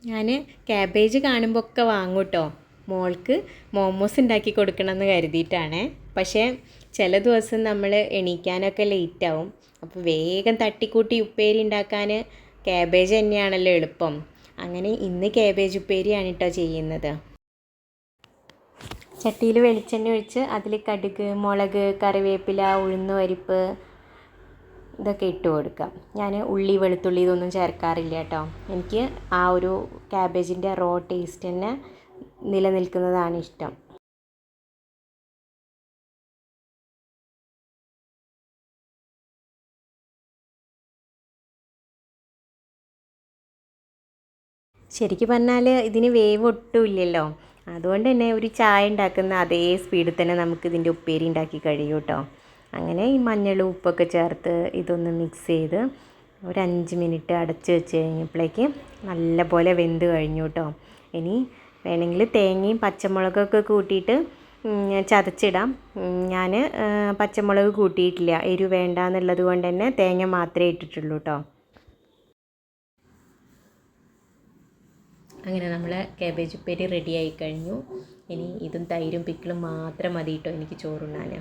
ഞാൻ ക്യാബേജ് കാണുമ്പോൾ ഒക്കെ വാങ്ങും കേട്ടോ. മോൾക്ക് മോമോസ് ഉണ്ടാക്കി കൊടുക്കണമെന്ന് കരുതിയിട്ടാണ്. പക്ഷേ ചില ദിവസം നമ്മൾ എണീക്കാനൊക്കെ ലേറ്റാവും. അപ്പോൾ വേഗം തട്ടിക്കൂട്ടി ഉപ്പേരി ഉണ്ടാക്കാൻ ക്യാബേജ് തന്നെയാണല്ലോ എളുപ്പം. അങ്ങനെ ഇന്ന് ക്യാബേജ് ഉപ്പേരിയാണ് കേട്ടോ ചെയ്യുന്നത്. ചട്ടിയിൽ വെളിച്ചെണ്ണ ഒഴിച്ച് അതിൽ കടുക്, മുളക്, കറിവേപ്പില, ഉഴുന്ന് പരിപ്പ് ഇതൊക്കെ ഇട്ട് കൊടുക്കാം. ഞാൻ ഉള്ളി, വെളുത്തുള്ളി ഇതൊന്നും ചേർക്കാറില്ല കേട്ടോ. എനിക്ക് ആ ഒരു ക്യാബേജിൻ്റെ റോ ടേസ്റ്റ് തന്നെ നിലനിൽക്കുന്നതാണ് ഇഷ്ടം. ശരിക്കും പറഞ്ഞാൽ ഇതിന് വേവ് ഒട്ടും ഇല്ലല്ലോ. അതുകൊണ്ട് തന്നെ ഒരു ചായ ഉണ്ടാക്കുന്ന അതേ സ്പീഡിൽ തന്നെ നമുക്ക് ഇതിൻ്റെ ഉപ്പേരി ഉണ്ടാക്കി കഴിയും കേട്ടോ. അങ്ങനെ ഈ മഞ്ഞളും ഉപ്പൊക്കെ ചേർത്ത് ഇതൊന്ന് മിക്സ് ചെയ്ത് ഒരു 5 മിനിറ്റ് അടച്ച് വെച്ച് കഴിഞ്ഞപ്പോഴേക്ക് നല്ല പോലെ വെന്ത് കഴിഞ്ഞു കേട്ടോ. ഇനി വേണമെങ്കിൽ തേങ്ങയും പച്ചമുളകൊക്കെ കൂട്ടിയിട്ട് ചതച്ചിടാം. ഞാൻ പച്ചമുളക് കൂട്ടിയിട്ടില്ല, എരിവ് വേണ്ട എന്നുള്ളത് കൊണ്ട് തന്നെ തേങ്ങ മാത്രമേ ഇട്ടിട്ടുള്ളൂ കേട്ടോ. അങ്ങനെ നമ്മൾ ക്യാബേജ് ഉപ്പേരി റെഡി ആയി കഴിഞ്ഞു. ഇനി ഇതും തൈരും പിക്കിളും മാത്രം മതി കേട്ടോ എനിക്ക് ചോറുണ്ണാൻ.